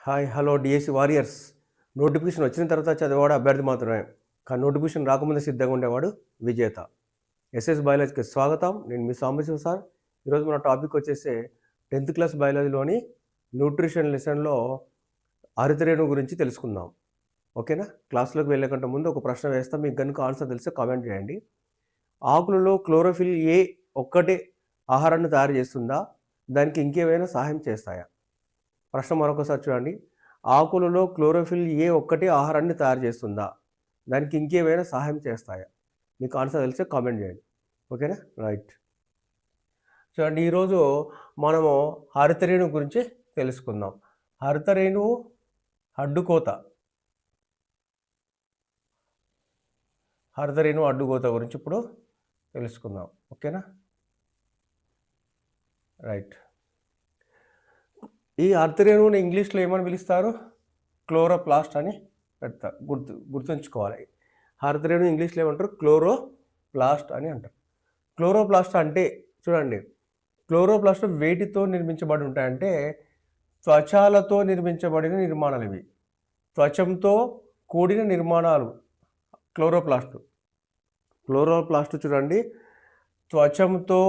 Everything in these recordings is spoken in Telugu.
Hi hello DSC warriors. Notification వచ్చిన తర్వాత చదివాడు అభ్యర్థి మాత్రమే, కానీ నోటిఫికేషన్ రాకముందే సిద్ధంగా ఉండేవాడు విజేత. ఎస్ఎస్ బయాలజీకి స్వాగతం. నేను మీ సాంబశివ సార్. ఈరోజు మన టాపిక్ వచ్చేసి 10th క్లాస్ బయాలజీలోని న్యూట్రిషన్ లెసన్లో హరితరేణు గురించి తెలుసుకుందాం. ఓకేనా? క్లాస్లోకి వెళ్ళే కంటే ముందు ఒక ప్రశ్న వేస్తాం, మీకు కనుక ఆన్సర్ తెలిస్తే కామెంట్ చేయండి. ఆకులలో క్లోరోఫిల్ ఏ ఒక్కటే ఆహారాన్ని తయారు చేస్తుందా? దానికి ఇంకేమైనా సహాయం చేస్తాయా? ప్రశ్న మరొకసారి చూడండి. ఆకులలో క్లోరోఫిల్ ఏ ఒక్కటే ఆహారాన్ని తయారు చేస్తుందా? దానికి ఇంకేమైనా సహాయం చేస్తాయా? మీకు ఆన్సర్ తెలిస్తే కామెంట్ చేయండి. ఓకేనా? రైట్. చూడండి, ఈరోజు మనము హరితరేణు గురించి తెలుసుకుందాం. హరితరేణు అడ్డుకోత గురించి ఇప్పుడు తెలుసుకుందాం. ఓకేనా? రైట్. ఈ హరితరేణువుని ఇంగ్లీష్లో ఏమని పిలుస్తారు? క్లోరోప్లాస్ట్ అని పెడతారు. గుర్తుంచుకోవాలి. హరితరేణు ఇంగ్లీష్లో ఏమంటారు? క్లోరోప్లాస్ట్ అని అంటారు. క్లోరోప్లాస్ట్ అంటే చూడండి, క్లోరోప్లాస్ట్ వేటితో నిర్మించబడి ఉంటాయంటే త్వచాలతో నిర్మించబడిన నిర్మాణాలు ఇవి. త్వచంతో కూడిన నిర్మాణాలు క్లోరోప్లాస్ట్ చూడండి, త్వచంతో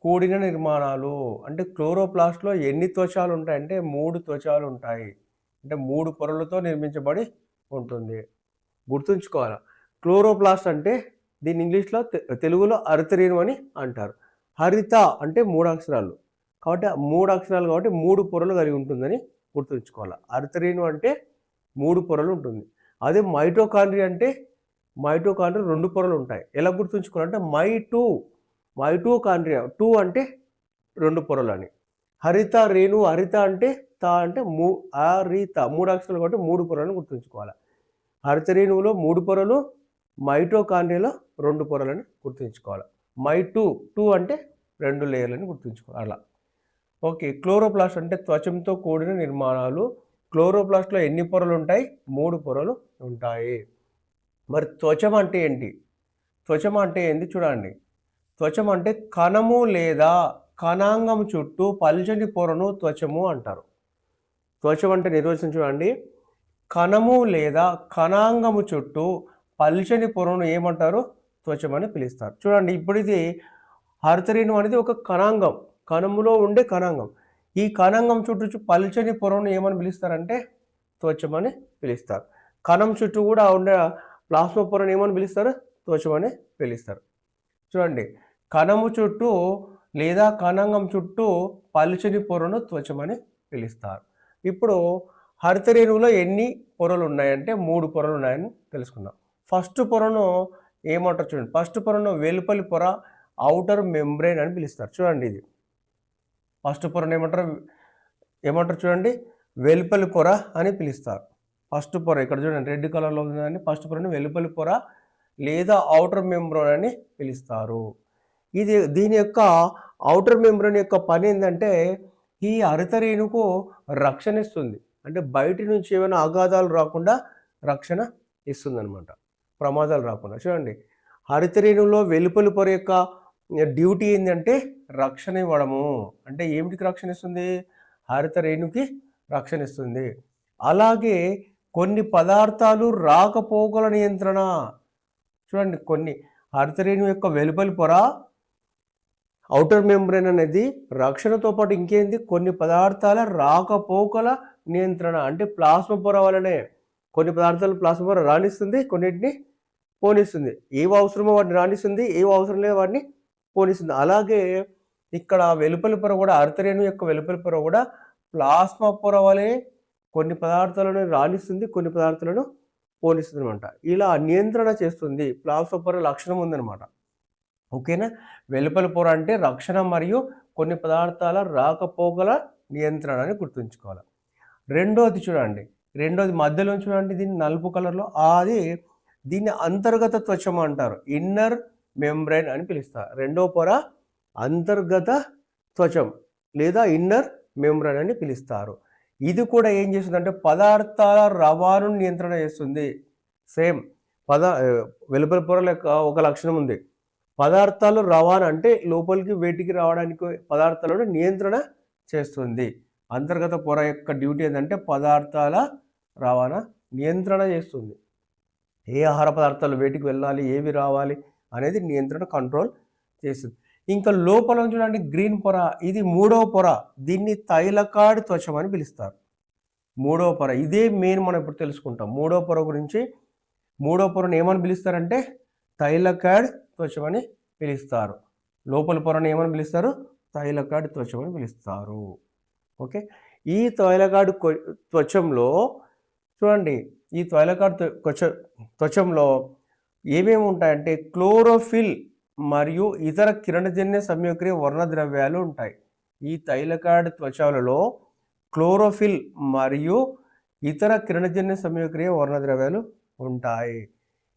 కూడిన నిర్మాణాలు. అంటే క్లోరోప్లాస్ట్లో ఎన్ని త్వచాలు ఉంటాయంటే 3 త్వచాలు ఉంటాయి. అంటే 3 పొరలతో నిర్మించబడి ఉంటుంది. గుర్తుంచుకోవాలి. క్లోరోప్లాస్ట్ అంటే దీన్ని ఇంగ్లీష్లో తెలుగులో హరితరేణు అని అంటారు. హరిత అంటే 3 అక్షరాలు కాబట్టి 3 అక్షరాలు కాబట్టి 3 పొరలు కలిగి ఉంటుందని గుర్తుంచుకోవాలి. హరితరేణు అంటే 3 పొరలు ఉంటుంది. అదే మైటోకాండ్రియా అంటే 2 పొరలు ఉంటాయి. ఎలా గుర్తుంచుకోవాలంటే మైటోకాండ్రియా 2 అంటే 2 పొరలు అని. హరిత రేణు, హరిత అంటే హరిత 3 అక్షరాలు కాబట్టి 3 పొరలను గుర్తుంచుకోవాలి. హరిత రేణువులో 3 పొరలు, మైటోకాండ్రియాలో 2 పొరలని గుర్తుంచుకోవాలి. టూ అంటే 2 లేయర్లని గుర్తుంచుకోవాలి. అలా ఓకే. క్లోరోప్లాస్ట్ అంటే త్వచంతో కూడిన నిర్మాణాలు. క్లోరోప్లాస్ట్లో ఎన్ని పొరలు ఉంటాయి? 3 పొరలు ఉంటాయి. మరి త్వచం అంటే ఏంటి? చూడండి. త్వచం అంటే కణము లేదా కణాంగం చుట్టూ పల్చని పొరను త్వచము అంటారు. త్వచం అంటే నిర్వచనం చూడండి, కణము లేదా కణాంగము చుట్టూ పల్చని పొరను ఏమంటారు? త్వచం అని పిలుస్తారు. చూడండి, ఇప్పుడు ఇది హరితరేణు అనేది ఒక కణాంగం, కణములో ఉండే కణాంగం. ఈ కణాంగం చుట్టూ పల్చని పొరను ఏమని పిలుస్తారంటే త్వచం అని పిలుస్తారు. కణం చుట్టూ కూడా ఉండే ప్లాస్మా పొరను ఏమని పిలుస్తారు? త్వచం అని పిలుస్తారు. చూడండి, కణము చుట్టూ లేదా కణాంగం చుట్టూ పలుచని పొరను త్వచం అని పిలుస్తారు. ఇప్పుడు హరితరేణువులో ఎన్ని పొరలు ఉన్నాయంటే 3 పొరలు ఉన్నాయని తెలుసుకుందాం. ఫస్ట్ పొరను ఏమంటారు చూడండి, ఫస్ట్ పొరను వెలుపలి పొర, ఔటర్ మెంబ్రెయిన్ అని పిలుస్తారు. చూడండి, ఇది ఫస్ట్ పొరను ఏమంటారు చూడండి, వెలుపలి పొర అని పిలుస్తారు. ఫస్ట్ పొర ఇక్కడ చూడండి, రెడ్ కలర్లో ఉందని ఫస్ట్ పొరను వెలుపలి పొర లేదా ఔటర్ మెంబ్రెయిన్ అని పిలుస్తారు. దీని యొక్క ఔటర్ మెంబ్రెయిన్ యొక్క పని ఏంటంటే ఈ హరితరేణుకు రక్షణ ఇస్తుంది. అంటే బయటి నుంచి ఏమైనా ఆఘాతాలు రాకుండా రక్షణ ఇస్తుంది అనమాట, ప్రమాదాలు రాకుండా. చూడండి, హరితరేణులో వెలుపలి పొర యొక్క డ్యూటీ ఏంటంటే రక్షణ ఇవ్వడము. అంటే ఏమిటికి రక్షణ ఇస్తుంది? హరితరేణుకి రక్షణ ఇస్తుంది. అలాగే కొన్ని పదార్థాలు రాకపోకల నియంత్రణ. చూడండి, కొన్ని హరితరేణు యొక్క వెలుపలి పొర, ఔటర్ మెంబ్రెయిన్ అనేది రక్షణతో పాటు ఇంకేంది, కొన్ని పదార్థాల రాకపోకల నియంత్రణ. అంటే ప్లాస్మా పొర వలనే కొన్ని పదార్థాలు ప్లాస్మా పొర రాణిస్తుంది, కొన్నిటిని పోనిస్తుంది. ఏవి అవసరమో వాటిని రాణిస్తుంది, ఏవి అవసరం లేదో వాటిని పోనిస్తుంది. అలాగే ఇక్కడ వెలుపలి పొర కూడా, హరితరేణు యొక్క వెలుపలి పొర కూడా ప్లాస్మా పొర వలె కొన్ని పదార్థాలను రాణిస్తుంది, కొన్ని పదార్థాలను పోనిస్తుంది అనమాట. ఇలా నియంత్రణ చేస్తుంది. ప్లాస్మా పొర లక్షణం ఉందన్నమాట. ఓకేనా? వెలుపలి పొర అంటే రక్షణ మరియు కొన్ని పదార్థాల రాకపోకల నియంత్రణ అని గుర్తుంచుకోవాలి. రెండోది మధ్యలో చూడండి, దీన్ని నలుపు కలర్లో, దీన్ని అంతర్గత త్వచం అంటారు. ఇన్నర్ మెంబ్రెయిన్ అని పిలుస్తారు. రెండో పొర అంతర్గత త్వచం లేదా ఇన్నర్ మెంబ్రెయిన్ అని పిలుస్తారు. ఇది కూడా ఏం చేస్తుందంటే పదార్థాల రవాణాను నియంత్రణ చేస్తుంది. సేమ్ వెలుపలి పొర లెక్క ఒక లక్షణం ఉంది. పదార్థాలు రవాణా అంటే లోపలికి వేటికి రావడానికి పదార్థాలను నియంత్రణ చేస్తుంది. అంతర్గత పొర యొక్క డ్యూటీ ఏంటంటే పదార్థాల రవాణా నియంత్రణ చేస్తుంది. ఏ ఆహార పదార్థాలు వేటికి వెళ్ళాలి, ఏవి రావాలి అనేది నియంత్రణ కంట్రోల్ చేస్తుంది. ఇంకా లోపల చూడండి గ్రీన్ పొర, ఇది 3వ పొర. దీన్ని తైలకాడ్ త్వచం అని పిలుస్తారు. 3వ పొర ఇదే మెయిన్ మనం ఇప్పుడు తెలుసుకుంటాం. 3వ పొర గురించి. 3వ పొరను ఏమని పిలుస్తారంటే తైలకాడ్ త్వచం అని పిలుస్తారు. లోపల పొరను ఏమని పిలుస్తారు? తైలకాడ్ త్వచం అని పిలుస్తారు. ఓకే, ఈ తైలకాడ్ త్వచంలో చూడండి, ఈ తైలకాడ్ త్వచంలో ఏమేమి ఉంటాయంటే క్లోరోఫిల్ మరియు ఇతర కిరణజన్య సంయోక్రియ వర్ణద్రవ్యాలు ఉంటాయి. ఈ తైలకాడ్ త్వచాలలో క్లోరోఫిల్ మరియు ఇతర కిరణజన్య సంయోక్రియ వర్ణద్రవ్యాలు ఉంటాయి.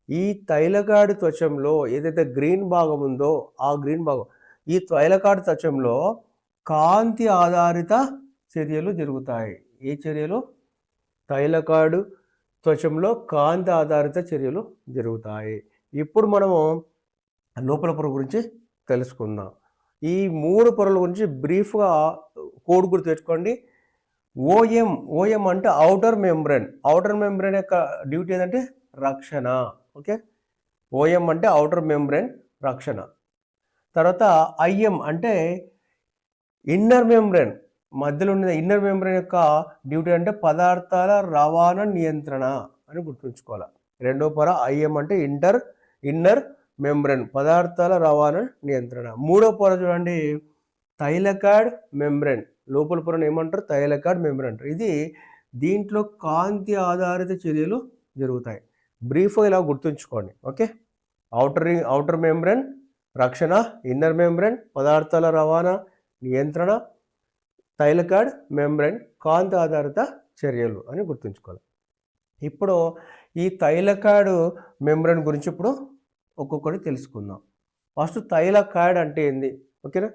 ఈ తైలకాడ్ త్వచంలో ఏదైతే గ్రీన్ భాగం ఉందో ఆ గ్రీన్ భాగం, ఈ తైలకాడ్ త్వచంలో కాంతి ఆధారిత చర్యలు జరుగుతాయి. ఏ చర్యలు? తైలకాడ్ త్వచంలో కాంతి ఆధారిత చర్యలు జరుగుతాయి. ఇప్పుడు మనము లోపల పొర గురించి తెలుసుకుందాం. ఈ 3 పొరల గురించి బ్రీఫ్గా కోడ్ గుర్తు తెచ్చుకోండి. ఓఎం అంటే ఔటర్ మెంబ్రేన్. ఔటర్ మెంబ్రేన్ యొక్క డ్యూటీ ఏంటంటే రక్షణ. ఓకే, ఓఎం అంటే ఔటర్ మెంబ్రేన్ రక్షణ. తర్వాత ఐఎం అంటే ఇన్నర్ మెంబ్రేన్, మధ్యలో ఉన్న ఇన్నర్ మెంబ్రేన్ యొక్క డ్యూటీ అంటే పదార్థాల రవాణా నియంత్రణ అని గుర్తుంచుకోవాలి. 2వ పొర ఐఎం అంటే ఇన్నర్ మెంబ్రేన్, పదార్థాల రవాణా నియంత్రణ. 3వ పొర చూడండి తైలకాడ్ మెంబ్రేన్. లోపల పొరను ఏమంటారు? తైలకాడ్ మెంబ్రేన్ అంటారు. ఇది దీంట్లో కాంతి ఆధారిత చర్యలు జరుగుతాయి. బ్రీఫ్గా ఇలా గుర్తుంచుకోండి. ఓకే, ఔటర్ మెంబ్రేన్ రక్షణ, ఇన్నర్ మెంబ్రేన్ పదార్థాల రవాణా నియంత్రణ, తైలకాడ్ మెంబ్రేన్ కాంతి ఆధారిత చర్యలు అని గుర్తుంచుకోవాలి. ఇప్పుడు ఈ తైలకాడ్ మెంబ్రేన్ గురించి ఇప్పుడు ఒక్కొక్కటి తెలుసుకుందాం. ఫస్ట్ తైలకాడ్ అంటే ఏంది? ఓకేనా,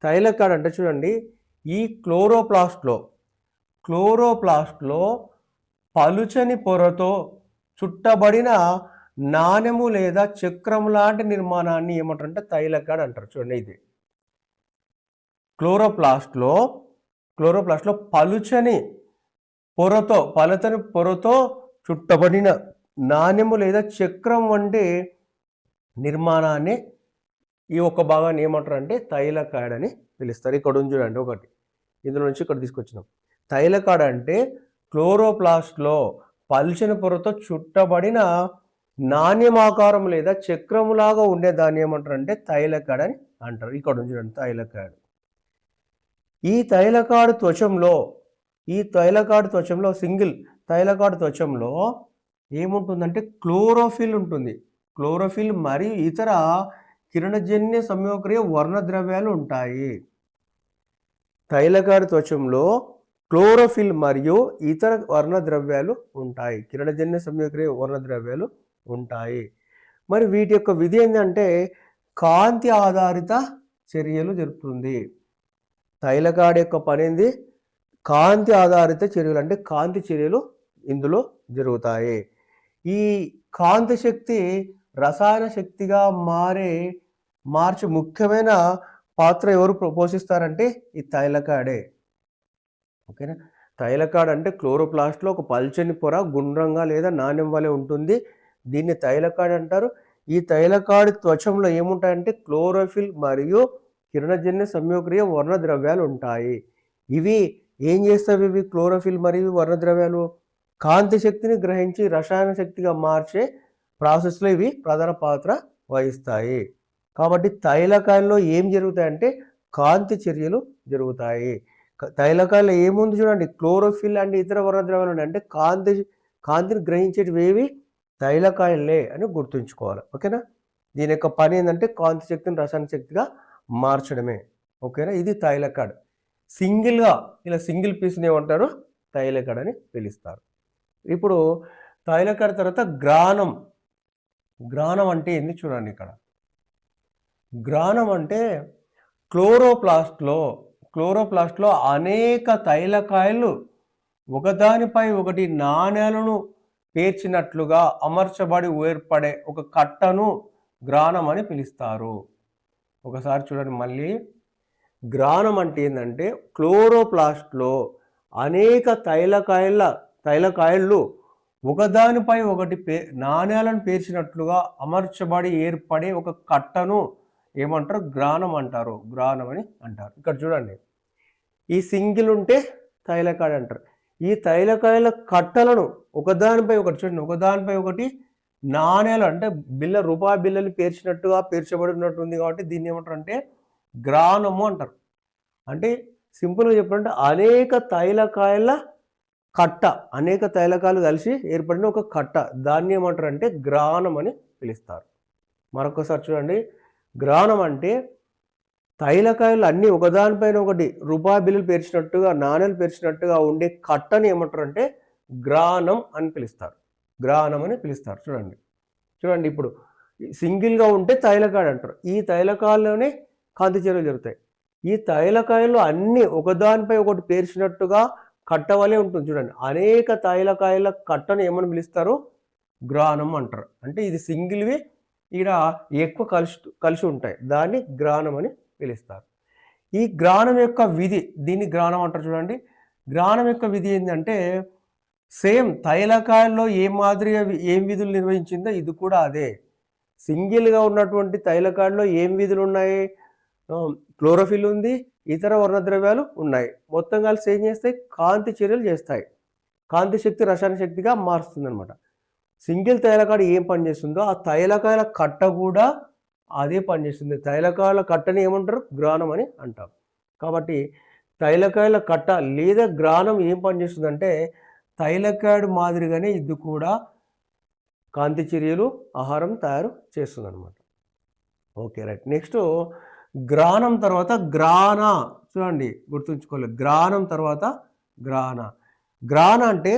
తైలకాడ్ అంటే చూడండి, ఈ క్లోరోప్లాస్ట్లో పలుచని పొరతో చుట్టబడిన నాణెము లేదా చక్రం లాంటి నిర్మాణాన్ని ఏమంటారంటే తైలకాడ్ అంటారు. చూడండి, ఇది క్లోరోప్లాస్ట్లో పలుచని పొరతో చుట్టబడిన నాణెము లేదా చక్రం వంటి నిర్మాణాన్ని ఈ ఒక్క భాగాన్ని ఏమంటారు అంటే తైలకాడ్ అని పిలుస్తారు. ఇక్కడ ఉంది చూడండి ఒకటి, ఇందులో నుంచి ఇక్కడ తీసుకొచ్చినాం. తైలకాడ్ అంటే క్లోరోప్లాస్ట్లో పలుచని పొరతో చుట్టబడిన నాణ్యమాకారం లేదా చక్రములాగా ఉండే దాన్ని ఏమంటారు అంటే తైలకాడ్ అని అంటారు. ఇక్కడ ఉంది చూడండి తైలకాడ్. ఈ తైలకాడ్ త్వచంలో సింగిల్ తైలకాడ్ త్వచంలో ఏముంటుందంటే క్లోరోఫిల్ ఉంటుంది. క్లోరోఫిల్ మరియు ఇతర కిరణజన్య సంయోక్రియ వర్ణద్రవ్యాలు ఉంటాయి. తైలకాడ్ త్వచంలో క్లోరోఫిల్ మరియు ఇతర వర్ణద్రవ్యాలు ఉంటాయి, కిరణజన్య సంయోక్రియ వర్ణద్రవ్యాలు ఉంటాయి. మరి వీటి యొక్క విధి ఏంటంటే కాంతి ఆధారిత చర్యలు జరుపుతుంది. తైలకాడ్ యొక్క పని ఏంది? కాంతి ఆధారిత చర్యలు, అంటే కాంతి చర్యలు ఇందులో జరుగుతాయి. ఈ కాంతి శక్తి రసాయన శక్తిగా మార్చే ముఖ్యమైన పాత్ర ఎవరు పోషిస్తారంటే ఈ తైలకాడే. ఓకేనా, తైలకాడ్ అంటే క్లోరోప్లాస్ట్లో ఒక పల్చని పొర గుండ్రంగా లేదా నాణ్యం వలె ఉంటుంది. దీన్ని తైలకాడ్ అంటారు. ఈ తైలకాడ్ త్వచంలో ఏముంటాయంటే క్లోరోఫిల్ మరియు కిరణజన్య సంయోక్రియ వర్ణద్రవ్యాలు ఉంటాయి. ఇవి ఏం చేస్తాయి? ఇవి క్లోరోఫిల్ మరియు వర్ణద్రవ్యాలు కాంతి శక్తిని గ్రహించి రసాయన శక్తిగా మార్చే ప్రాసెస్లో ఇవి ప్రధాన పాత్ర వహిస్తాయి. కాబట్టి తైలకాయల్లో ఏం జరుగుతాయంటే కాంతి చర్యలు జరుగుతాయి. తైలకాయల్లో ఏముంది చూడండి, క్లోరోఫిల్ అండ్ ఇతర వర్ణద్రవ్యాలు ఉన్నాయి. అంటే కాంతిని గ్రహించేటివి ఏవి? తైలకాయలే అని గుర్తుంచుకోవాలి. ఓకేనా, దీని యొక్క పని ఏంటంటే కాంతి శక్తిని రసాయన శక్తిగా మార్చడమే. ఓకేనా, ఇది తైలకాడ్. సింగిల్గా ఇలా సింగిల్ పీస్ని ఏమంటారు? తైలకాడ్ అని పిలుస్తారు. ఇప్పుడు తైలకాడ్ తర్వాత గ్రానం అంటే ఏంది చూడండి. ఇక్కడ గ్రానం అంటే క్లోరోప్లాస్ట్లో అనేక తైలకాయలు ఒకదానిపై ఒకటి నాణేలను పేర్చినట్లుగా అమర్చబడి ఏర్పడే ఒక కట్టను గ్రానం అని పిలుస్తారు. ఒకసారి చూడండి మళ్ళీ, గ్రానం అంటే ఏంటంటే క్లోరోప్లాస్ట్లో అనేక తైలకాయలు ఒకదానిపై ఒకటి నాణ్యాలను పేర్చినట్లుగా అమర్చబడి ఏర్పడే ఒక కట్టను ఏమంటారు? గ్రానం అంటారు. గ్రానం అని అంటారు. ఇక్కడ చూడండి, ఈ సింగిల్ ఉంటే తైలకాయ అంటారు. ఈ తైలకాయల కట్టలను ఒకదానిపై ఒకటి చూడండి, ఒకదానిపై ఒకటి నాణ్యాలు అంటే రూపాయి బిల్లలు పేర్చినట్టుగా పేర్చబడి ఉన్నట్టు ఉంది కాబట్టి దీన్ని ఏమంటారు అంటే గ్రానము అంటారు. అంటే సింపుల్గా చెప్పాలంటే అనేక తైలకాయల కట్ట, అనేక తైలకాయలు కలిసి ఏర్పడిన ఒక కట్ట, దాన్ని ఏమంటారు అంటే గ్రానం అని పిలుస్తారు. మరొకసారి చూడండి, గ్రానం అంటే తైలకాయలు అన్నీ ఒకదానిపైన ఒకటి రూపాయి బిల్లులు పేర్చినట్టుగా నాణ్యాలు పేర్చినట్టుగా ఉండే కట్టని ఏమంటారు అంటే గ్రానం అని పిలుస్తారు. గ్రానం అని పిలుస్తారు. చూడండి ఇప్పుడు సింగిల్గా ఉంటే తైలకాయ అంటారు. ఈ తైలకాయల్లోనే కాంతి చర్యలు జరుగుతాయి. ఈ తైలకాయలు అన్నీ ఒకదానిపై ఒకటి పేర్చినట్టుగా కట్టవలే ఉంటుంది. చూడండి, అనేక తైలకాయల కట్టను ఏమని పిలుస్తారు? గ్రానం అంటారు. అంటే ఇది సింగిల్వి ఇక్కడ ఎక్కువ కలిసి ఉంటాయి, దాన్ని గ్రానం అని పిలుస్తారు. ఈ గ్రానం యొక్క విధి, దీన్ని గ్రానం అంటారు. చూడండి, గ్రానం యొక్క విధి ఏంటంటే సేమ్ తైలకాయల్లో ఏం విధులు నిర్వహించిందో ఇది కూడా అదే. సింగిల్గా ఉన్నటువంటి తైలకాయల్లో ఏం విధులు ఉన్నాయి? క్లోరోఫిల్ ఉంది, ఇతర వర్ణద్రవ్యాలు ఉన్నాయి. మొత్తం కలిసి ఏం చేస్తాయి? కాంతి చర్యలు చేస్తాయి. కాంతి శక్తి రసాయన శక్తిగా మారుస్తుంది అనమాట. సింగిల్ తైలకాయ ఏం పనిచేస్తుందో ఆ తైలకాయల కట్ట కూడా అదే పనిచేస్తుంది. తైలకాయల కట్టని ఏమంటారు? గ్రానం అని అంటారు. కాబట్టి తైలకాయల కట్ట లేదా గ్రానం ఏం పనిచేస్తుందంటే తైలకాయడు మాదిరిగానే ఇది కూడా కాంతి చర్యలు, ఆహారం తయారు చేస్తుంది అనమాట. Okay, right. నెక్స్ట్ గ్రానం తర్వాత గ్రాన. చూడండి, గుర్తుంచుకోవాలి, గ్రానం తర్వాత గ్రాన. గ్రాన అంటే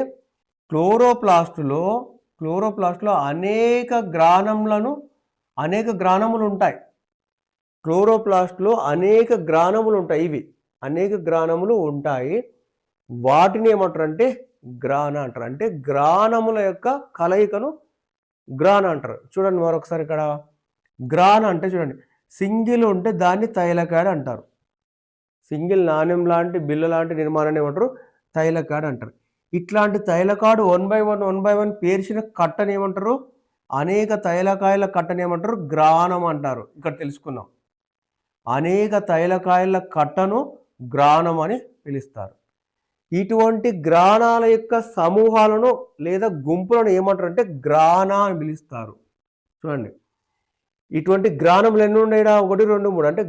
క్లోరోప్లాస్ట్లో అనేక గ్రానములు ఉంటాయి. క్లోరోప్లాస్ట్లో అనేక గ్రానములు ఉంటాయి. ఇవి అనేక గ్రానములు ఉంటాయి. వాటిని ఏమంటారు అంటే గ్రాన అంటారు. అంటే గ్రానముల యొక్క కలయికను గ్రాన అంటారు. చూడండి మరొకసారి, ఇక్కడ గ్రాన అంటే చూడండి, సింగిల్ ఉంటే దాన్ని తైలకాయ అంటారు. సింగిల్ నాణ్యం లాంటి బిల్ల లాంటి నిర్మాణాన్ని ఏమంటారు? తైలకాయ అంటారు. ఇట్లాంటి తైలకాడు 1 by 1 పేర్చిన కట్టని ఏమంటారు? అనేక తైలకాయల కట్టని ఏమంటారు? గ్రానం అంటారు. ఇక్కడ తెలుసుకున్నాం, అనేక తైలకాయల కట్టను గ్రానం అని పిలుస్తారు. ఇటువంటి గ్రానాల యొక్క సమూహాలను లేదా గుంపులను ఏమంటారు అంటే గ్రాన అని పిలుస్తారు. చూడండి, ఇటువంటి గ్రానములు ఎన్ని ఉన్నాయి? 1, 2, 3 అంటే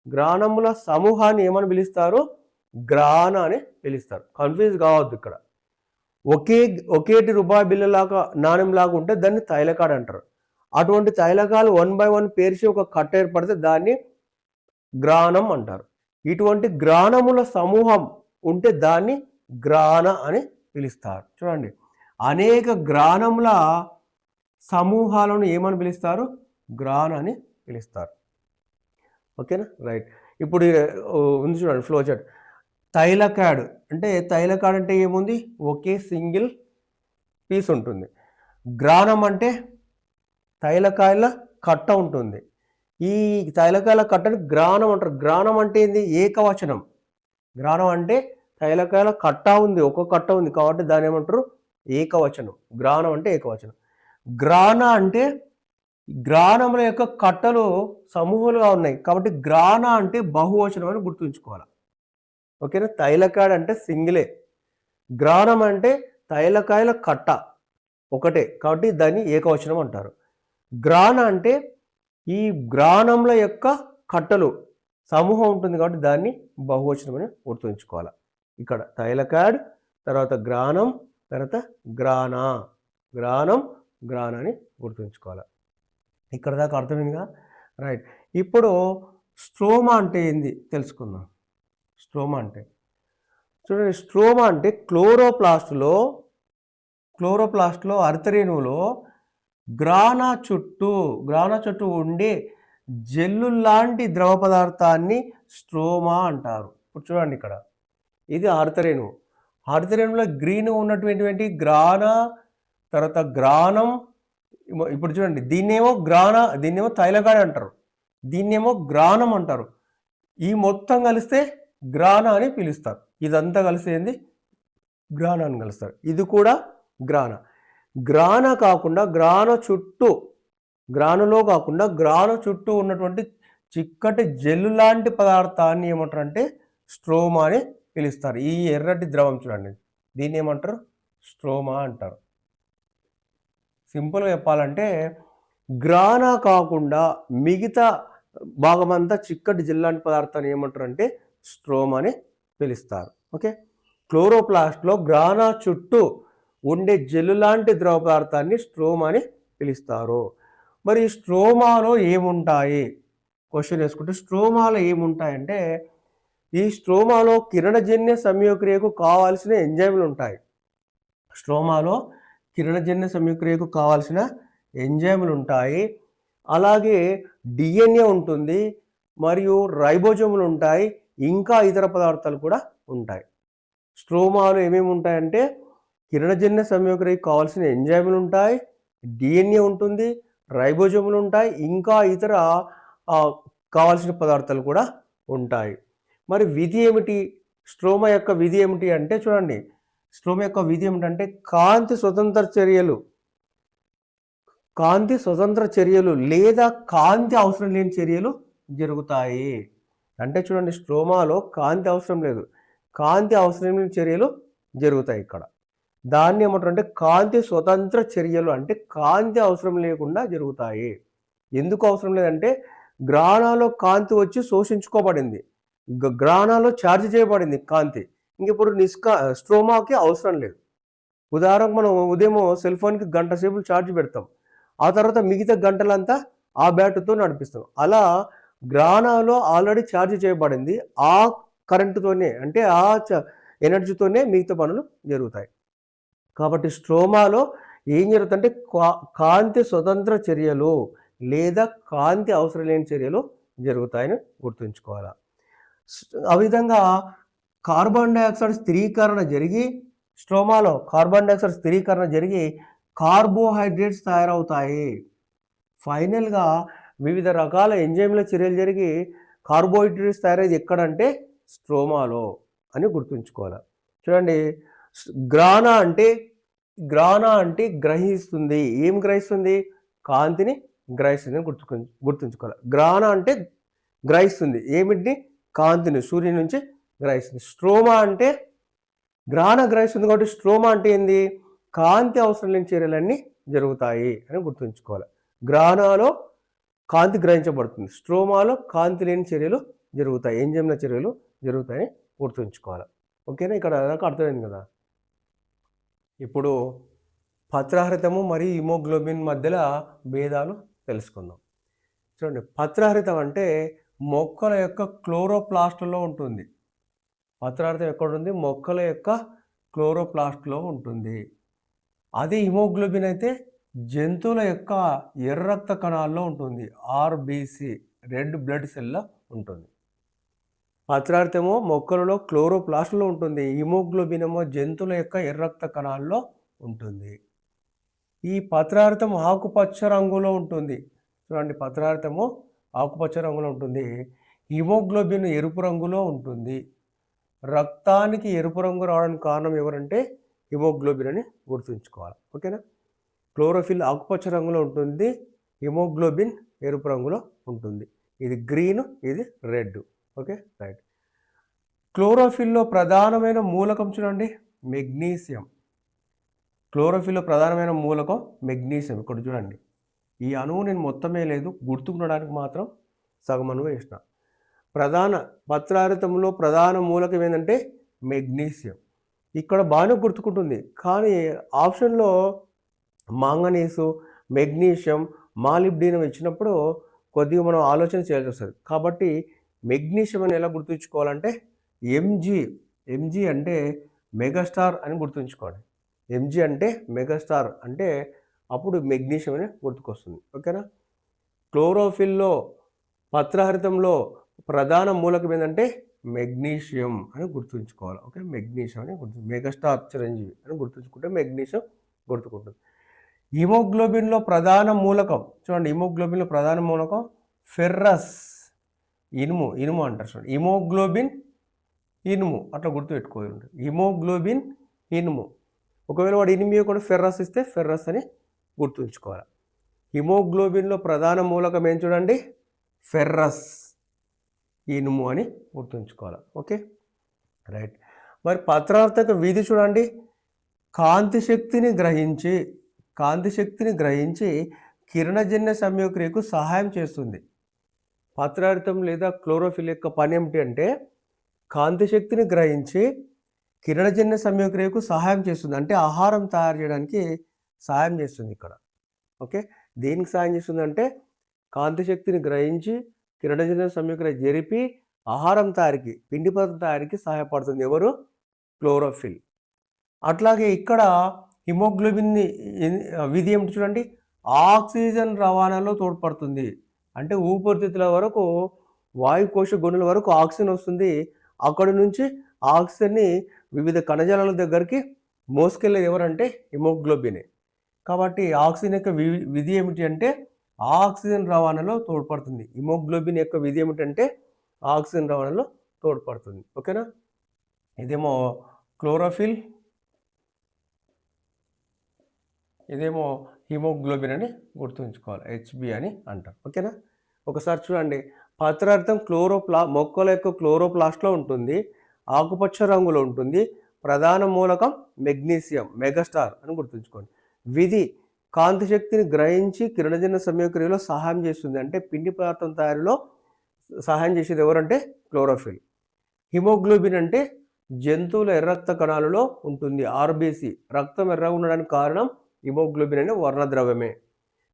గ్రానముల సమూహాన్ని ఏమని పిలుస్తారు? గ్రాన అని పిలుస్తారు. కన్ఫ్యూజ్ కావద్దు. ఇక్కడ ఒకేటి రూపాయి బిల్లలాగా నాణ్యంలాగా ఉంటే దాన్ని తైలకాడ అంటారు. అటువంటి తైలకాలు 1 by 1 పేర్చి ఒక కట్ట ఏర్పడితే దాన్ని గ్రానం అంటారు. ఇటువంటి గ్రానముల సమూహం ఉంటే దాన్ని గ్రాన అని పిలుస్తారు. చూడండి, అనేక గ్రానముల సమూహాలను ఏమని పిలుస్తారు? గ్రాన అని పిలుస్తారు. ఓకేనా, రైట్. ఇప్పుడు ఉంది చూడండి ఫ్లో చార్ట్. తైలకాడ్ అంటే ఏముంది? ఒకే సింగిల్ పీస్ ఉంటుంది. గ్రానం అంటే తైలకాయల కట్ట ఉంటుంది. ఈ తైలకాయల కట్టని గ్రానం అంటారు. గ్రానం అంటే ఏంది? ఏకవచనం. గ్రానం అంటే తైలకాయల కట్ట ఉంది, ఒక కట్ట ఉంది కాబట్టి దాని ఏమంటారు? ఏకవచనం. గ్రానం అంటే ఏకవచనం. గ్రాన అంటే గ్రానముల యొక్క కట్టలు సమూహాలుగా ఉన్నాయి కాబట్టి గ్రాన అంటే బహువచనం అని గుర్తుంచుకోవాలి. ఓకేనా, తైలకాడ్ అంటే సింగిలే, గ్రానం అంటే తైలకాయల కట్ట ఒకటే కాబట్టి దాన్ని ఏకవచనం అంటారు. గ్రాన అంటే ఈ గ్రానముల యొక్క కట్టలు సమూహం ఉంటుంది కాబట్టి దాన్ని బహువచనం అని గుర్తుంచుకోవాలి. ఇక్కడ తైలకాడ్, తర్వాత గ్రానం, తర్వాత గ్రానం అని గుర్తుంచుకోవాలి. ఇక్కడ దాకా అర్థమైందిగా, రైట్. ఇప్పుడు స్ట్రోమా అంటే ఏంది తెలుసుకుందాం. స్ట్రోమా అంటే చూడండి, స్ట్రోమా అంటే క్లోరోప్లాస్ట్లో అర్ధరేణువులో గ్రానా చుట్టూ ఉండే జెల్లు లాంటి ద్రవ పదార్థాన్ని స్ట్రోమా అంటారు. ఇప్పుడు చూడండి, ఇక్కడ ఇది హరితరేణువులో గ్రీన్ ఉన్నటువంటి గ్రానా, తర్వాత గ్రానం. ఇప్పుడు చూడండి, దీన్నేమో తైలకాయ అంటారు, దీన్నేమో గ్రానం అంటారు. ఈ మొత్తం కలిస్తే గ్రాన అని పిలుస్తారు. ఇదంతా కలిసి ఏంది గ్రాన అని కలుస్తారు. ఇది కూడా గ్రాన. గ్రాన కాకుండా గ్రానులో కాకుండా గ్రాన చుట్టూ ఉన్నటువంటి చిక్కటి జెల్లు లాంటి పదార్థాన్ని ఏమంటారంటే స్ట్రోమా అని పిలుస్తారు. ఈ ఎర్రటి ద్రవం చూడండి, దీన్ని ఏమంటారు? స్ట్రోమా అంటారు. సింపుల్గా చెప్పాలంటే గ్రాన కాకుండా మిగతా భాగమంతా చిక్కటి జెల్ లాంటి పదార్థాన్ని ఏమంటారు అంటే స్ట్రోమా అని పిలుస్తారు. ఓకే, క్లోరోప్లాస్ట్లో గ్రానా చుట్టూ ఉండే జెల్లు లాంటి ద్రవ పదార్థాన్ని స్ట్రోమా అని పిలుస్తారు. మరి స్ట్రోమాలో ఏముంటాయి? క్వశ్చన్ వేసుకుంటే స్ట్రోమాలో ఏముంటాయంటే ఈ స్ట్రోమాలో కిరణజన్య సంయోగక్రియకు కావాల్సిన ఎంజైమ్లు ఉంటాయి. స్ట్రోమాలో కిరణజన్య సంయోగక్రియకు కావాల్సిన ఎంజైమ్లు ఉంటాయి. అలాగే డిఎన్ఏ ఉంటుంది, మరియు రైబోజోములు ఉంటాయి, ఇంకా ఇతర పదార్థాలు కూడా ఉంటాయి. స్ట్రోమాలో ఏమేమి ఉంటాయంటే కిరణజన్య సంయోగక్రియకు కావాల్సిన ఎంజైమ్లు ఉంటాయి, డిఎన్ఏ ఉంటుంది, రైబోజోములు ఉంటాయి, ఇంకా ఇతర కావాల్సిన పదార్థాలు కూడా ఉంటాయి. మరి విధి ఏమిటి? స్ట్రోమా యొక్క విధి ఏమిటి అంటే చూడండి, స్ట్రోమా యొక్క విధి ఏమిటంటే కాంతి స్వతంత్ర చర్యలు లేదా కాంతి అవసరం లేని చర్యలు జరుగుతాయి. అంటే చూడండి, స్ట్రోమాలో కాంతి అవసరం లేదు, కాంతి అవసరం లేని చర్యలు జరుగుతాయి ఇక్కడ. దాన్ని ఏమంటారంటే కాంతి స్వతంత్ర చర్యలు, అంటే కాంతి అవసరం లేకుండా జరుగుతాయి. ఎందుకు అవసరం లేదంటే గ్రానాలో కాంతి వచ్చి శోషించుకోబడింది, గ్రానాలో ఛార్జ్ చేయబడింది కాంతి. ఇంక ఇప్పుడు స్ట్రోమాకి అవసరం లేదు. ఉదాహరణకు మనం ఉదయం సెల్ ఫోన్కి గంట సేపు ఛార్జ్ పెడతాం, ఆ తర్వాత మిగతా గంటలంతా ఆ బ్యాటరీతో నడిపిస్తాం. అలా గ్రానాలో ఆల్రెడీ ఛార్జ్ చేయబడింది, ఆ కరెంటుతోనే అంటే ఆ ఎనర్జీతోనే మిగతా పనులు జరుగుతాయి. కాబట్టి స్ట్రోమాలో ఏం జరుగుతుందంటే కాంతి స్వతంత్ర చర్యలు లేదా కాంతి అవసరం లేని చర్యలు జరుగుతాయని గుర్తుంచుకోవాలి. ఆ విధంగా కార్బన్ డైఆక్సైడ్ స్థిరీకరణ జరిగి స్ట్రోమాలో కార్బన్ డైఆక్సైడ్ స్థిరీకరణ జరిగి కార్బోహైడ్రేట్స్ తయారవుతాయి. ఫైనల్గా వివిధ రకాల ఎంజైమ్ల చర్యలు జరిగి కార్బోహైడ్రేట్స్ తయారయ్యేది ఎక్కడంటే స్ట్రోమాలో అని గుర్తుంచుకోవాలి. చూడండి, గ్రానా అంటే గ్రహిస్తుంది. ఏం గ్రహిస్తుంది? కాంతిని గ్రహిస్తుంది అని గుర్తుంచుకోవాలి. గ్రానా అంటే గ్రహిస్తుంది ఏమిటి? కాంతిని, సూర్యుని నుంచి గ్రహిస్తుంది. స్ట్రోమా అంటే గ్రాన గ్రహిస్తుంది కాబట్టి స్ట్రోమా అంటే ఏంది? కాంతి అవసరం లేని చర్యలన్నీ జరుగుతాయి అని గుర్తుంచుకోవాలి. గ్రానాలో కాంతి గ్రహించబడుతుంది, స్ట్రోమాలో కాంతి లేని చర్యలు జరుగుతాయి, ఎంజైమ్ల చర్యలు జరుగుతాయని గుర్తుంచుకోవాలి. ఓకేనా? ఇక్కడ దాకా అర్థమైంది కదా. ఇప్పుడు పత్రహరితము మరియు హిమోగ్లోబిన్ మధ్యలో భేదాలు తెలుసుకుందాం. చూడండి, పత్రహరితం అంటే మొక్కల యొక్క క్లోరోప్లాస్ట్లో ఉంటుంది. పత్రహరితం ఎక్కడ ఉంది? మొక్కల యొక్క క్లోరోప్లాస్ట్లో ఉంటుంది. అదే హిమోగ్లోబిన్ అయితే జంతువుల యొక్క ఎర్ర రక్త కణాల్లో ఉంటుంది, ఆర్బిసి, రెడ్ బ్లడ్ సెల్లో ఉంటుంది. పత్రహరితమో మొక్కలలో క్లోరోప్లాస్ట్లో ఉంటుంది, హిమోగ్లోబిన్ ఏమో జంతువుల యొక్క ఎర్ర రక్త కణాల్లో ఉంటుంది. ఈ పత్రహరితం ఆకుపచ్చ రంగులో ఉంటుంది. చూడండి, పత్రహరితము ఆకుపచ్చ రంగులో ఉంటుంది, హిమోగ్లోబిన్ ఎరుపు రంగులో ఉంటుంది. రక్తానికి ఎరుపు రంగు రావడానికి కారణం ఎవరంటే హిమోగ్లోబిన్ అని గుర్తుంచుకోవాలి. ఓకేనా? క్లోరోఫిల్ ఆకుపచ్చ రంగులో ఉంటుంది, హిమోగ్లోబిన్ ఎరుపు రంగులో ఉంటుంది. ఇది గ్రీన్, ఇది రెడ్. Okay, right. క్లోరోఫిల్లో ప్రధానమైన మూలకం చూడండి, మెగ్నీషియం. క్లోరోఫిల్లో ప్రధానమైన మూలకం మెగ్నీషియం. ఇక్కడ చూడండి, ఈ అణువు నేను మొత్తమే లేదు, గుర్తుకునడానికి మాత్రం సగం అణువు వేసిన. పత్రహరితంలో ప్రధాన మూలకం ఏంటంటే మెగ్నీషియం. ఇక్కడ బాగానే గుర్తుకుంటుంది, కానీ ఆప్షన్లో మాంగనీసు, మెగ్నీషియం, మాలిబ్డినం ఇచ్చినప్పుడు కొద్దిగా మనం ఆలోచన చేయాల్సి వస్తుంది. కాబట్టి మెగ్నీషియం అని ఎలా గుర్తుంచుకోవాలంటే ఎంజీ అంటే మెగాస్టార్ అని గుర్తుంచుకోండి. ఎంజీ అంటే మెగాస్టార్ అంటే అప్పుడు మెగ్నీషియం అని గుర్తుకొస్తుంది. ఓకేనా? క్లోరోఫిల్లో పత్రహరితంలో ప్రధాన మూలకం ఏంటంటే మెగ్నీషియం అని గుర్తుంచుకోవాలి. ఓకే, మెగ్నీషియం అని మెగాస్టార్ చిరంజీవి అని గుర్తుంచుకుంటే మెగ్నీషియం గుర్తుకుంటుంది. హిమోగ్లోబిన్లో ప్రధాన మూలకం చూడండి, హిమోగ్లోబిన్లో ప్రధాన మూలకం ఫెర్రస్, ఇనుము అంటారు చూడండి. హిమోగ్లోబిన్ ఇనుము అట్లా గుర్తుపెట్టుకోండి. హిమోగ్లోబిన్ ఇనుము. ఒకవేళ వాడు ఇనుము ఇవ్వకుండా ఫెర్రస్ ఇస్తే ఫెర్రస్ అని గుర్తుంచుకోవాలి. హిమోగ్లోబిన్లో ప్రధాన మూలకం ఏం చూడండి, ఫెర్రస్, ఇనుము అని గుర్తుంచుకోవాలి. Okay right. మరి పత్రార్థక విధి చూడండి, కాంతి శక్తిని గ్రహించి కిరణజన్య సంయోగక్రియకు సహాయం చేస్తుంది. పత్రార్థం లేదా క్లోరోఫిల్ యొక్క పని ఏమిటి అంటే కాంతి శక్తిని గ్రహించి కిరణజన్య సంయోగక్రియకు సహాయం చేస్తుంది. అంటే ఆహారం తయారు చేయడానికి సహాయం చేస్తుంది ఇక్కడ. ఓకే, దేనికి సహాయం చేస్తుంది అంటే కాంతి శక్తిని గ్రహించి కిరణజన్య సంయోగక్రియ జరిపి ఆహారం తయారీకి, పిండి పదార్థం తయారీకి సహాయపడుతుంది. ఎవరు? క్లోరోఫిల్. అట్లాగే ఇక్కడ హిమోగ్లోబిన్ విధి ఏమిటి చూడండి, ఆక్సిజన్ రవాణాలో తోడ్పడుతుంది. అంటే ఊపిరితిత్తుల వరకు, వాయుకోశ గుణాల వరకు ఆక్సిజన్ వస్తుంది. అక్కడి నుంచి ఆక్సిజన్ని వివిధ కణజాలాల దగ్గరికి మోసుకెళ్ళేది ఎవరంటే హిమోగ్లోబినే. కాబట్టి ఆక్సిజన్ యొక్క విధి ఏమిటి అంటే ఆక్సిజన్ రవాణాలో తోడ్పడుతుంది. హిమోగ్లోబిన్ యొక్క విధి ఏమిటంటే ఆక్సిజన్ రవాణాలో తోడ్పడుతుంది. ఓకేనా, ఇదేమో క్లోరోఫిల్, ఇదేమో హిమోగ్లోబిన్ అని గుర్తుంచుకోవాలి, హెచ్బి అని అంటారు. ఓకేనా, ఒకసారి చూడండి. పత్రార్థం మొక్కల యొక్క క్లోరోప్లాస్ట్లో ఉంటుంది, ఆకుపచ్చ రంగులో ఉంటుంది. ప్రధాన మూలకం మెగ్నీషియం, మెగాస్టార్ అని గుర్తుంచుకోండి. విధి కాంతి శక్తిని గ్రహించి కిరణజన్య సంయోగక్రియలో సహాయం చేస్తుంది. అంటే పిండి పదార్థం తయారీలో సహాయం చేసేది ఎవరంటే క్లోరోఫిల్. హిమోగ్లోబిన్ అంటే జంతువుల ఎర్రక్త కణాలలో ఉంటుంది, ఆర్బీసీ. రక్తం ఎర్రగా ఉండడానికి కారణం హిమోగ్లోబిన్ అనే వర్ణద్రవ్యమే.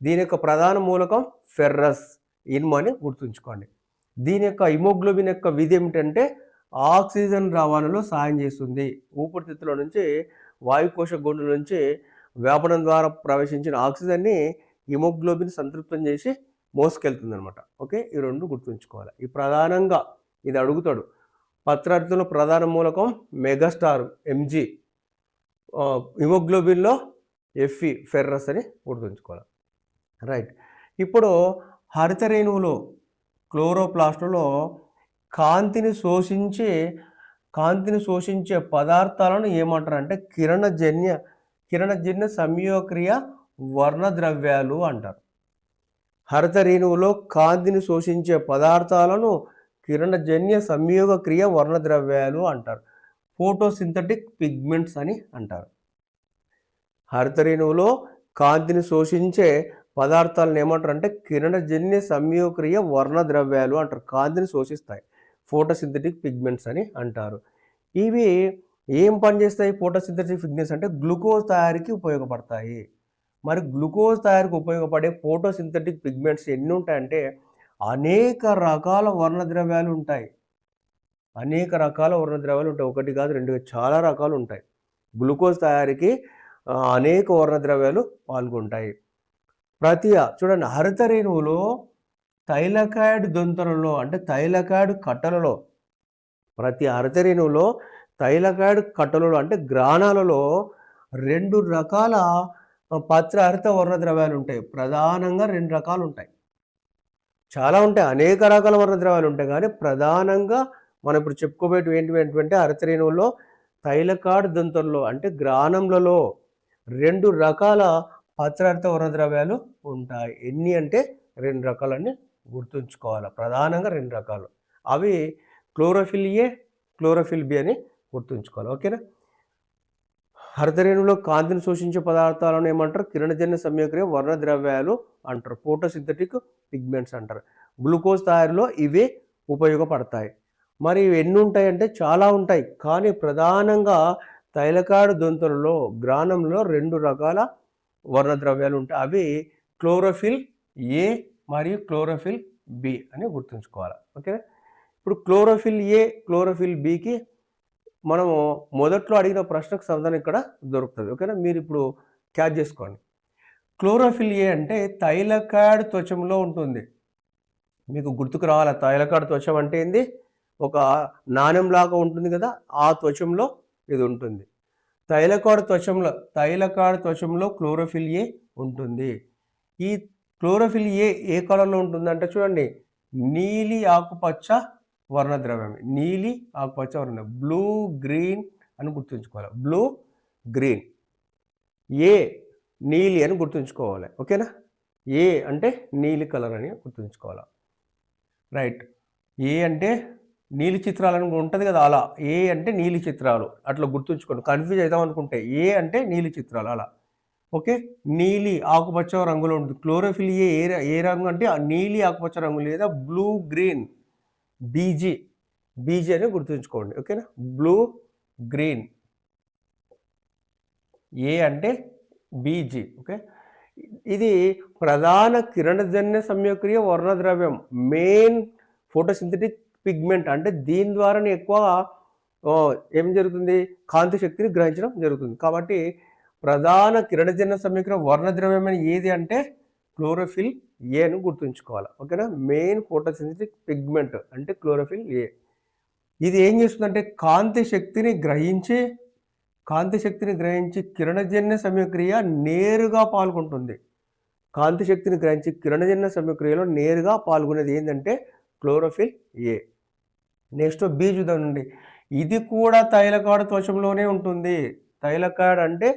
దీని యొక్క ప్రధాన మూలకం ఫెర్రస్, ఇనుము అని గుర్తుంచుకోండి. దీని యొక్క హిమోగ్లోబిన్ యొక్క విధి ఏమిటంటే ఆక్సిజన్ రవాణాలో సహాయం చేస్తుంది. ఊపిరితిత్తుల నుంచి, వాయుకోశ గుండెల నుంచి వ్యాపనం ద్వారా ప్రవేశించిన ఆక్సిజన్ని హిమోగ్లోబిన్ సంతృప్తం చేసి మోసుకెళ్తుంది అనమాట. ఓకే, ఈ రెండు గుర్తుంచుకోవాలి. ఈ ప్రధానంగా ఇది అడుగుతాడు. పత్రార్థంలో ప్రధాన మూలకం మెగాస్టార్, ఎంజీ. హిమోగ్లోబిన్లో ఎఫ్ఈ, ఫెర్రస్ అని గుర్తుంచుకోవాలి. రైట్. ఇప్పుడు హరిత రేణువులో క్లోరోప్లాస్ట్లో కాంతిని శోషించే పదార్థాలను ఏమంటారు అంటే కిరణజన్య సంయోగక్రియ వర్ణద్రవ్యాలు అంటారు. హరిత రేణువులో కాంతిని శోషించే పదార్థాలను కిరణజన్య సంయోగక్రియ వర్ణద్రవ్యాలు అంటారు. ఫోటోసింథటిక్ పిగ్మెంట్స్ అని అంటారు. హరిత రేణువులో కాంతిని శోషించే పదార్థాలను ఏమంటారు అంటే కిరణజన్య సంయోగక్రియ వర్ణద్రవ్యాలు అంటారు. కాంతిని శోషిస్తాయి, ఫోటోసింథటిక్ పిగ్మెంట్స్ అని అంటారు. ఇవి ఏం పనిచేస్తాయి? ఫోటోసింథటిక్ పిగ్మెంట్స్ అంటే గ్లూకోజ్ తయారీకి ఉపయోగపడతాయి. మరి గ్లూకోజ్ తయారీకి ఉపయోగపడే ఫోటోసింథటిక్ పిగ్మెంట్స్ ఎన్ని ఉంటాయంటే అనేక రకాల వర్ణద్రవ్యాలు ఉంటాయి. ఒకటి కాదు, రెండు, చాలా రకాలు ఉంటాయి. గ్లూకోజ్ తయారీకి అనేక వర్ణద్రవ్యాలు పాల్గొంటాయి. చూడండి, హరిత రేణువులో థైలకాయిడ్ దొంతలలో అంటే థైలకాయిడ్ కట్టలలో, ప్రతి హరిత రేణువులో థైలకాయిడ్ కట్టలలో అంటే గ్రాణాలలో 2 రకాల హరిత వర్ణద్రవ్యాలు ఉంటాయి. ప్రధానంగా 2 రకాలు ఉంటాయి. చాలా ఉంటాయి, అనేక రకాల వర్ణద్రవ్యాలు ఉంటాయి, కానీ ప్రధానంగా మనం ఇప్పుడు చెప్పుకోబోయేవి ఏంటంటే హరిత రేణువుల్లో థైలకాయిడ్ దొంతలలో అంటే గ్రాణంలలో 2 రకాల హరిత వర్ణద్రవ్యాలు ఉంటాయి. ఎన్ని అంటే 2 రకాలని గుర్తుంచుకోవాలి. ప్రధానంగా 2 రకాలు. అవి క్లోరోఫిల్ ఏ, క్లోరోఫిల్ బి అని గుర్తుంచుకోవాలి. ఓకేనా. హరిత రేణువులో కాంతిని శోషించే పదార్థాలను ఏమంటారు? కిరణజన్య సంయోగక్రియ వర్ణద్రవ్యాలు అంటారు, ఫోటోసింథటిక్ పిగ్మెంట్స్ అంటారు. గ్లూకోజ్ తయారీలో ఇవే ఉపయోగపడతాయి. మరి ఎన్ని ఉంటాయంటే చాలా ఉంటాయి, కానీ ప్రధానంగా థైలకాయిడ్ దొంతలలో గ్రాణంలో 2 రకాల వర్ణద్రవ్యాలు ఉంటాయి. అవి క్లోరోఫిల్ ఏ మరియు క్లోరోఫిల్ బి అని గుర్తుంచుకోవాలి. ఓకేనా. ఇప్పుడు క్లోరోఫిల్ ఏ, క్లోరోఫిల్ బికి మనము మొదట్లో అడిగిన ప్రశ్నకు సమాధానం ఇక్కడ దొరుకుతుంది. ఓకేనా, మీరు ఇప్పుడు క్యాచ్ చేసుకోండి. క్లోరోఫిల్ ఏ అంటే థైలకాయిడ్ త్వచంలో ఉంటుంది. మీకు గుర్తుకు రావాలి, థైలకాయిడ్ త్వచం అంటే ఏంది? ఒక నాణ్యంలాగా ఉంటుంది కదా, ఆ త్వచంలో ఇది ఉంటుంది. థైలకాయిడ్ త్వచంలో క్లోరోఫిల్ ఏ ఉంటుంది. ఈ క్లోరోఫిల్ ఏ కలర్లో ఉంటుందంటే చూడండి, నీలి ఆకుపచ్చ వర్ణద్రవ్యం. నీలి ఆకుపచ్చ వర్ణ, బ్లూ గ్రీన్ అని గుర్తుంచుకోవాలి. Blue green. ఏ నీలి అని గుర్తుంచుకోవాలి. ఓకేనా? ఏ అంటే నీలి కలర్ అని గుర్తుంచుకోవాలి. రైట్. ఏ అంటే నీలి చిత్రాలు అని ఉంటుంది కదా, అలా ఏ అంటే నీలి చిత్రాలు అట్లా గుర్తుంచుకోండి. కన్ఫ్యూజ్ అవుతాం అనుకుంటే ఏ అంటే నీలి చిత్రాలు అలా. ఓకే. నీలి ఆకుపచ్చ రంగులో ఉంటుంది. క్లోరోఫిల్ ఏ ఏ రంగు అంటే నీలి ఆకుపచ్చ రంగు లేదా బ్లూ గ్రీన్, బీజీ బీజీ అని గుర్తుంచుకోండి. ఓకేనా? Blue green. ఏ అంటే బీజీ. ఓకే. ఇది ప్రధాన కిరణజన్య సంయోక్రియ వర్ణద్రవ్యం, మెయిన్ ఫోటోసింథటిక్ పిగ్మెంట్. అంటే దీని ద్వారానే ఎక్కువ ఏం జరుగుతుంది, కాంతి శక్తిని గ్రహించడం జరుగుతుంది. కాబట్టి ప్రధాన కిరణజన్య సంయోక్రియ వర్ణద్రవ్యం ఏది అంటే క్లోరోఫిల్ ఏ అని గుర్తుంచుకోవాలి. ఓకేనా? మెయిన్ ఫోటోసింథటిక్ పిగ్మెంట్ అంటే క్లోరోఫిల్ ఏ. ఇది ఏం చేస్తుందంటే కాంతి శక్తిని గ్రహించి కిరణజన్య సంయోక్రియ నేరుగా పాల్గొంటుంది. కాంతి శక్తిని గ్రహించి కిరణజన్య సంయోక్రియలో నేరుగా పాల్గొనేది ఏంటంటే క్లోరోఫిల్ ఏ. నెక్స్ట్ బి చూద్దామండి. ఇది కూడా తైలకాడు త్వచంలోనే ఉంటుంది. తైలకాడ్ అంటే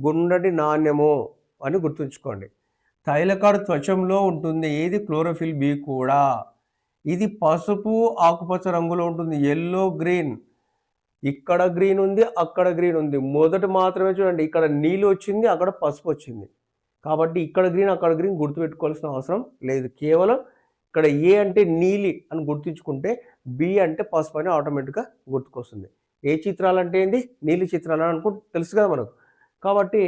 గుండ్రటి నాణ్యము అని గుర్తుంచుకోండి. తైలకాడు త్వచంలో ఉంటుంది. ఏది? క్లోరోఫిల్ బి కూడా. ఇది పసుపు ఆకుపచ్చ రంగులో ఉంటుంది, ఎల్లో గ్రీన్. ఇక్కడ గ్రీన్ ఉంది, అక్కడ గ్రీన్ ఉంది. మొదట మాత్రమే చూడండి, ఇక్కడ నీళ్ళు వచ్చింది, అక్కడ పసుపు వచ్చింది. కాబట్టి ఇక్కడ గ్రీన్ అక్కడ గ్రీన్ గుర్తుపెట్టుకోవాల్సిన అవసరం లేదు. కేవలం ఇక్కడ ఏ అంటే నీలి అని గుర్తుంచుకుంటే బి అంటే పసుపు అని ఆటోమేటిక్గా గుర్తుకొస్తుంది. ఏ చిత్రాలు అంటే ఏంది? నీలి చిత్రాలు అని తెలుసు కదా మనకు. కాబట్టి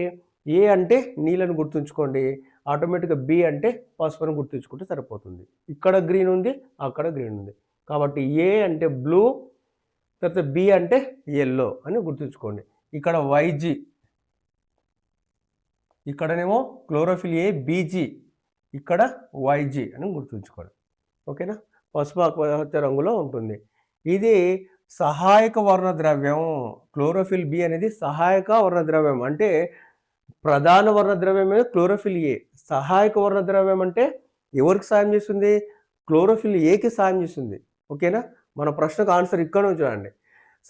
ఏ అంటే నీళ్ళని గుర్తుంచుకోండి, ఆటోమేటిక్గా బి అంటే పసుపు అని గుర్తుంచుకుంటే సరిపోతుంది. ఇక్కడ గ్రీన్ ఉంది, అక్కడ గ్రీన్ ఉంది. కాబట్టి ఏ అంటే బ్లూ, తర్వాత బి అంటే ఎల్లో అని గుర్తుంచుకోండి. ఇక్కడ వైజీ, ఇక్కడనేమో క్లోరోఫిల్ ఏ బీజీ, ఇక్కడ వైజీ అని గుర్తుంచుకోండి. ఓకేనా? పసుపు ఆకుపచ్చ రంగులో ఉంటుంది. ఇది సహాయక వర్ణద్రవ్యం. క్లోరోఫిల్ బి అనేది సహాయక వర్ణద్రవ్యం. అంటే ప్రధాన వర్ణద్రవ్యమే క్లోరోఫిల్ ఏ. సహాయక వర్ణద్రవ్యం అంటే ఎవరికి సాయం చేస్తుంది? క్లోరోఫిల్ ఏకి సాయం చేస్తుంది. ఓకేనా? మన ప్రశ్నకు ఆన్సర్ ఇక్కడ నుంచి చూడండి.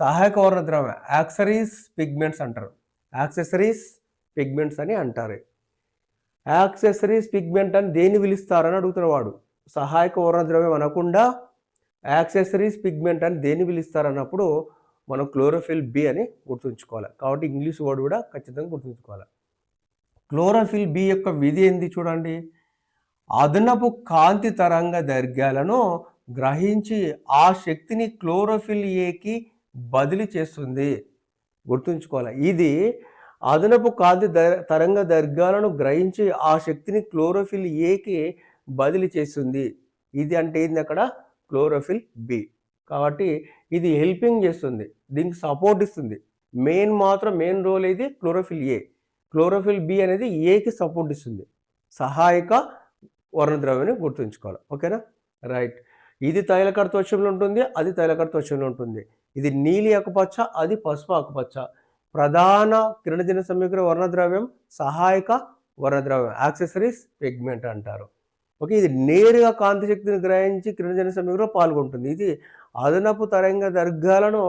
సహాయక వర్ణద్రవ్యం యాక్సరీస్ పిగ్మెంట్స్ అంటారు. యాక్సెసరీస్ పిగ్మెంట్స్ అని అంటారు. యాక్సెసరీస్ పిగ్మెంట్ అని దేన్ని పిలుస్తారని అడుగుతున్న వాడు. సహాయక వర్ణద్రవ్యం అనకుండా యాక్సెసరీస్ పిగ్మెంట్ అని దేన్ని పిలుస్తారన్నప్పుడు మనం క్లోరోఫిల్ బి అని గుర్తుంచుకోవాలి. కాబట్టి ఇంగ్లీష్ వర్డ్ కూడా ఖచ్చితంగా గుర్తుంచుకోవాలి. క్లోరోఫిల్ బి యొక్క విధి ఏంది చూడండి. అదనపు కాంతి తరంగ దైర్ఘ్యాలను గ్రహించి ఆ శక్తిని క్లోరోఫిల్ ఏకి బదిలీ చేస్తుంది. గుర్తుంచుకోవాలి. ఇది అదనపు కాంతి తరంగ దైర్ఘ్యాలను గ్రహించి ఆ శక్తిని క్లోరోఫిల్ ఏకి బదిలీ చేస్తుంది. ఇది అంటే ఏంది? అక్కడ క్లోరోఫిల్ బి. కాబట్టి ఇది హెల్పింగ్ చేస్తుంది, దీనికి సపోర్ట్ ఇస్తుంది. మెయిన్ రోల్ ఇది క్లోరోఫిల్ ఏ. క్లోరోఫిల్ బి అనేది ఏకి సపోర్ట్ ఇస్తుంది. సహాయక వర్ణద్రవ్యాన్ని గుర్తుంచుకోవాలి. ఓకేనా? రైట్. ఇది తైలకాడు త్వచంలో ఉంటుంది, అది తైలకాడు త్వచంలో ఉంటుంది. ఇది నీలి ఆకుపచ్చ, అది పసుపు ఆకుపచ్చ. ప్రధాన కిరణజన్య సంయోక్రియ వర్ణద్రవ్యం సహాయక వర్ణద్రవ్యం, యాక్సెసరీస్ పిగ్మెంట్ అంటారు. ఓకే. ఇది నేరుగా కాంతి శక్తిని గ్రహించి కిరణజన్య సంయోగంలో పాల్గొంటుంది. ఇది అదనపు తరంగ దైర్ఘ్యాలను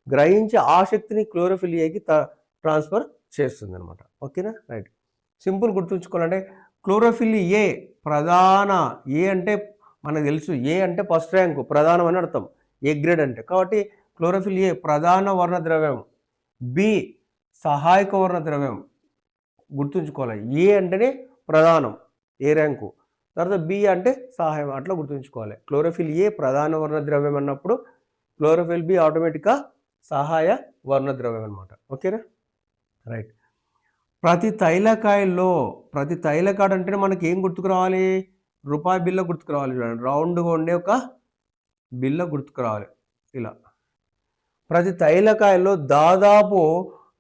గ్రహించి ఆ శక్తిని క్లోరోఫిల్ ఏకి ట్రాన్స్ఫర్ చేస్తుంది అనమాట. ఓకేనా? రైట్. సింపుల్ గుర్తుంచుకోవాలంటే క్లోరోఫిల్ ఏ ప్రధాన, ఏ అంటే మనకు తెలుసు, ఏ అంటే ఫస్ట్ ర్యాంకు ప్రధానం అని అర్థం, ఏ గ్రేడ్ అంటే. కాబట్టి క్లోరోఫిల్ ఏ ప్రధాన వర్ణద్రవ్యం, బి సహాయక వర్ణద్రవ్యం గుర్తుంచుకోవాలి. ఏ అంటేనే ప్రధానం, ఏ ర్యాంకు, తర్వాత బి అంటే సహాయం, అట్లా గుర్తుంచుకోవాలి. క్లోరోఫిల్ ఏ ప్రధాన వర్ణద్రవ్యం అన్నప్పుడు క్లోరోఫిల్ బి ఆటోమేటిక్గా సహాయ వర్ణద్రవ్యం అనమాట. ఓకేనా? రైట్. ప్రతి తైలకాడు అంటేనే మనకి ఏం గుర్తుకు రావాలి? రూపాయి బిల్ల గుర్తుకు రావాలి. చూడండి, రౌండ్గా ఉండే ఒక బిల్ల గుర్తుకు రావాలి. ఇలా ప్రతి తైలకాయల్లో దాదాపు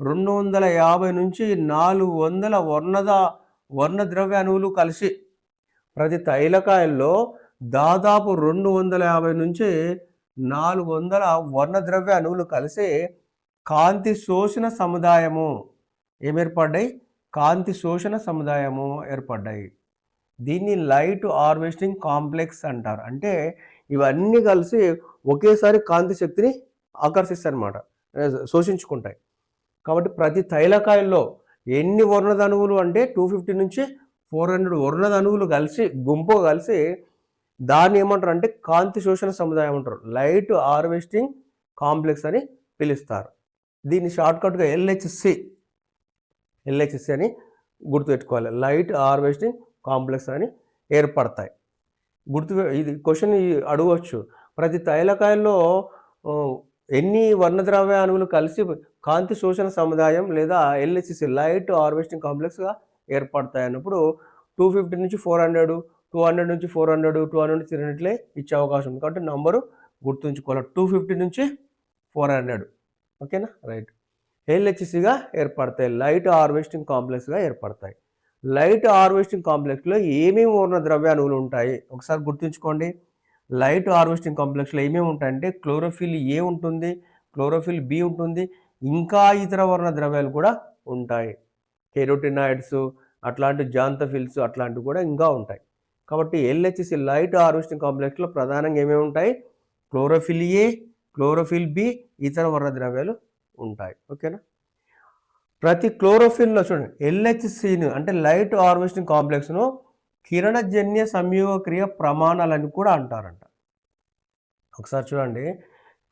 250 నుంచి 400 వర్ణద్రవ్య అణువులు కలిసి, ప్రతి తైలకాయల్లో దాదాపు 250 నుంచి 400 వర్ణద్రవ్య అణువులు కలిసి కాంతి శోషణ సముదాయము ఏర్పడ్డాయి? కాంతి శోషణ సముదాయము ఏర్పడ్డాయి. దీన్ని లైట్ హార్వెస్టింగ్ కాంప్లెక్స్ అంటారు. అంటే ఇవన్నీ కలిసి ఒకేసారి కాంతి శక్తిని ఆకర్షిస్తాయి అన్నమాట, శోషించుకుంటాయి. కాబట్టి ప్రతి తైలకాయల్లో ఎన్ని వర్ణధనువులు అంటే 250 నుంచి 400 వర్ణధనువులు కలిసి గుంపు కలిసి దాన్ని ఏమంటారు అంటే కాంతి శోషణ సముదాయం అంటారు. లైట్ హార్వెస్టింగ్ కాంప్లెక్స్ అని పిలుస్తారు. దీన్ని షార్ట్కట్గా ఎల్హెచ్సి అని గుర్తుపెట్టుకోవాలి. లైట్ హార్వెస్టింగ్ కాంప్లెక్స్ అని ఏర్పడతాయి. ఇది క్వశ్చన్ అడగవచ్చు, ప్రతి తైలకాయల్లో ఎన్ని వర్ణద్రవ్య అణువులు కలిసి కాంతి శోషణ సముదాయం లేదా ఎల్హెచ్సి లైట్ హార్వెస్టింగ్ కాంప్లెక్స్గా ఏర్పడతాయి అన్నప్పుడు 250 నుంచి 400, 200 నుంచి 400, 200 నుంచి 300 ఇచ్చే అవకాశం ఉంది. కాబట్టి నంబరు గుర్తుంచుకోవాలి, 250 నుంచి 400. ఓకేనా, రైట్. ఎల్హెచ్సిగా ఏర్పడతాయి, లైట్ హార్వెస్టింగ్ కాంప్లెక్స్గా ఏర్పడతాయి. లైట్ హార్వెస్టింగ్ కాంప్లెక్స్లో ఏమేమి వర్ణ ద్రవ్య అణువులు ఉంటాయి ఒకసారి గుర్తుంచుకోండి. లైట్ హార్వెస్టింగ్ కాంప్లెక్స్లో ఏమేమి ఉంటాయంటే క్లోరోఫిల్ ఏ ఉంటుంది, క్లోరోఫిల్ బి ఉంటుంది, ఇంకా ఇతర వర్ణ ద్రవ్యాలు కూడా ఉంటాయి. కెరోటినాయిడ్స్ అట్లాంటి జాంతఫిల్స్ అట్లాంటివి కూడా ఇంకా ఉంటాయి. కాబట్టి ఎల్హెచ్సి లైట్ హార్వెస్టింగ్ కాంప్లెక్స్లో ప్రధానంగా ఏమేమి ఉంటాయి, క్లోరోఫిల్ ఏ, క్లోరోఫిల్ బి, ఇతర వర్ణ ద్రవ్యాలు ఉంటాయి. ఓకేనా. ప్రతి క్లోరోఫిల్లో చూడండి ఎల్హెచ్సిని అంటే లైట్ హార్వెస్టింగ్ కాంప్లెక్స్ను కిరణజన్య సంయోగ క్రియ ప్రమాణాలని కూడా అంటారంట. ఒకసారి చూడండి,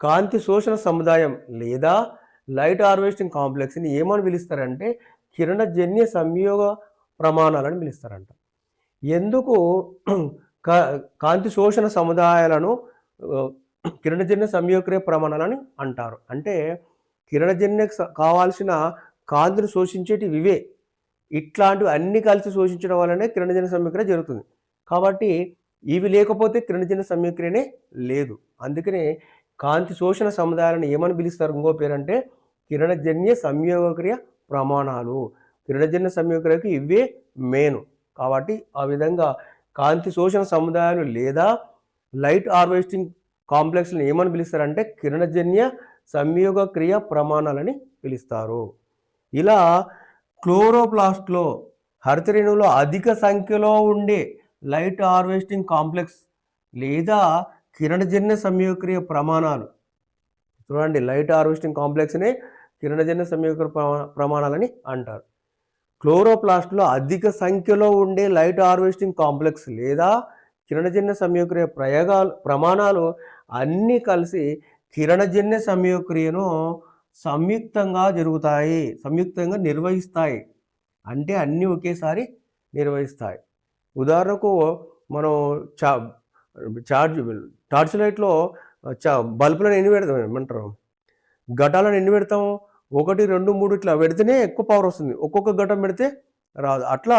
కాంతి శోషణ సముదాయం లేదా లైట్ హార్వెస్టింగ్ కాంప్లెక్స్ని ఏమని పిలుస్తారంటే కిరణజన్య సంయోగ ప్రమాణాలని పిలుస్తారంట. ఎందుకు కాంతి శోషణ సముదాయాలను కిరణజన్య సంయోగక్రియ ప్రమాణాలని అంటారు అంటే కిరణజన్య కావాల్సిన కాంతిని శోషించేటివి ఇవే, ఇట్లాంటివి అన్ని కలిసి శోషించడం వల్లనే కిరణజన్య సంయోగక్రియ జరుగుతుంది. కాబట్టి ఇవి లేకపోతే కిరణజన్య సంయోగక్రియనే లేదు. అందుకనే కాంతి శోషణ సముదాయాలను ఏమని పిలుస్తారు, ఇంకో పేరంటే కిరణజన్య సంయోగక్రియ ప్రమాణాలు. కిరణజన్య సంయోగక్రియకి ఇవే మెయిన్. కాబట్టి ఆ విధంగా కాంతి శోషణ సముదాయాలు లేదా లైట్ హార్వెస్టింగ్ కాంప్లెక్స్ని ఏమని పిలుస్తారంటే కిరణజన్య సంయోగ క్రియ ప్రమాణాలని పిలుస్తారు. ఇలా క్లోరోప్లాస్ట్లో హరితరేణువులో అధిక సంఖ్యలో ఉండే లైట్ హార్వెస్టింగ్ కాంప్లెక్స్ లేదా కిరణజన్య సంయోగక్రియ ప్రమాణాలు, చూడండి లైట్ హార్వెస్టింగ్ కాంప్లెక్స్నే కిరణజన్య సంయోగక్రియ ప్రమాణాలని అంటారు. క్లోరోప్లాస్ట్లో అధిక సంఖ్యలో ఉండే లైట్ హార్వెస్టింగ్ కాంప్లెక్స్ లేదా కిరణజన్య సంయోగక్రియ ప్రమాణాలు అన్నీ కలిసి కిరణజన్య సంయోగక్రియను సంయుక్తంగా జరుగుతాయి, సంయుక్తంగా నిర్వహిస్తాయి. అంటే అన్నీ ఒకేసారి నిర్వహిస్తాయి. ఉదాహరణకు మనం టార్చ్ లైట్లో బల్బులను ఎన్ని పెడతాం ఏమంటారు, ఘటాలను ఎన్ని పెడతాము, 1, 2, 3 ఇట్లా పెడితేనే ఎక్కువ పవర్ వస్తుంది, ఒక్కొక్క ఘటం పెడితే రాదు. అట్లా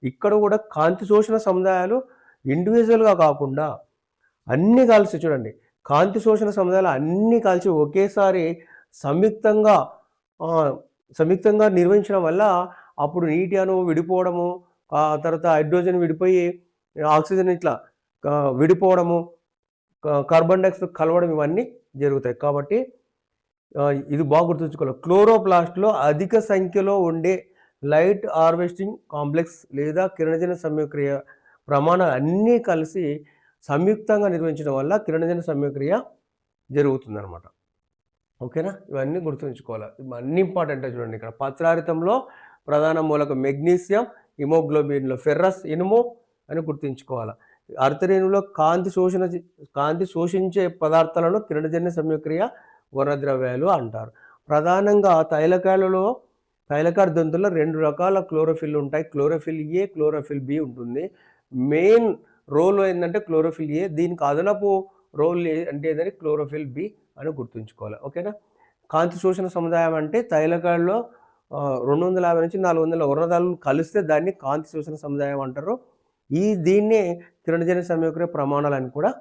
ఇక్కడ కూడా కాంతి శోషణ సముదాయాలు ఇండివిజువల్గా కాకుండా అన్నీ కలిసి చూడండి, కాంతి శోషణ సముదాయాలు అన్నీ కలిసి ఒకేసారి సంయుక్తంగా నిర్వహించడం వల్ల అప్పుడు నీటి అణువు విడిపోవడము, తర్వాత హైడ్రోజన్ విడిపోయి ఆక్సిజన్ ఇట్లా విడిపోవడము, కార్బన్ డైఆక్సైడ్ కలవడం, ఇవన్నీ జరుగుతాయి. కాబట్టి ఇది బాగా గుర్తుంచుకోవాలి. క్లోరోప్లాస్ట్లో అధిక సంఖ్యలో ఉండే లైట్ హార్వెస్టింగ్ కాంప్లెక్స్ లేదా కిరణజన్య సంయోగక్రియ ప్రమాణాలు అన్నీ కలిసి సంయుక్తంగా నిర్వహించడం వల్ల కిరణజన్య సంయోగక్రియ జరుగుతుందన్నమాట. ఓకేనా, ఇవన్నీ గుర్తుంచుకోవాలి. ఇవన్నీ ఇంపార్టెంట్. చూడండి ఇక్కడ పత్రహరితంలో ప్రధాన మూలకం మెగ్నీషియం, హిమోగ్లోబిన్లో ఫెర్రస్, ఇనుము అని గుర్తుంచుకోవాలి. హరితరేణువులో కాంతి శోషించే పదార్థాలను కిరణజన్య సంయోగక్రియ వర్ణద్రవ్యాలు అంటారు. ప్రధానంగా తైలకాయ దంతుల్లో 2 రకాల క్లోరోఫిల్ ఉంటాయి. క్లోరోఫిల్ ఏ, క్లోరోఫిల్ బి ఉంటుంది. మెయిన్ రోల్ ఏంటంటే క్లోరోఫిల్ ఏ, దీనికి అదనపు రోల్ అంటే ఏంటంటే క్లోరోఫిల్ బి అని గుర్తుంచుకోవాలి. ఓకేనా. కాంతి శోషణ సముదాయం అంటే తైలకాయల్లో 250 నుంచి 400 వర్ణదాలు కలిస్తే దాన్ని కాంతి శోషణ సముదాయం అంటారు. దీన్నే కిరణజన్య సంయోగక్రియ ప్రమాణాలు అని కూడా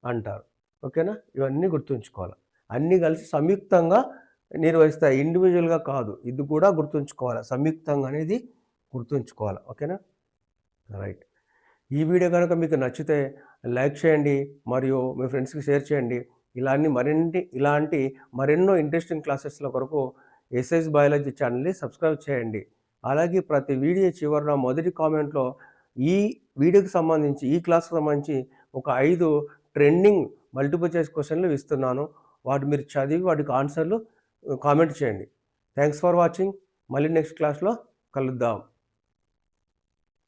అంటారు. ఓకేనా, ఇవన్నీ గుర్తుంచుకోవాలి. అన్నీ కలిసి సంయుక్తంగా నిర్వహిస్తాయి, ఇండివిజువల్గా కాదు. ఇది కూడా గుర్తుంచుకోవాలి, సంయుక్తంగా అనేది గుర్తుంచుకోవాలి. ఓకేనా, రైట్. ఈ వీడియో కనుక మీకు నచ్చితే లైక్ చేయండి మరియు మీ ఫ్రెండ్స్కి షేర్ చేయండి. ఇలాంటి మరెన్నో ఇంట్రెస్టింగ్ క్లాసెస్ల కొరకు ఎస్ఎస్ బయాలజీ ఛానల్ని సబ్స్క్రైబ్ చేయండి. అలాగే ప్రతి వీడియో చివరిన మొదటి కామెంట్లో ఈ వీడియోకి సంబంధించి, ఈ క్లాస్కి సంబంధించి ఒక 5 ట్రెండింగ్ మల్టిపుల్ చాయిస్ క్వశ్చన్లు ఇస్తున్నాను. వాటి మీరు చదివి వాటికి ఆన్సర్లు కామెంట్ చేయండి. Thanks for watching. మళ్ళీ నెక్స్ట్ క్లాస్లో కలుద్దాం.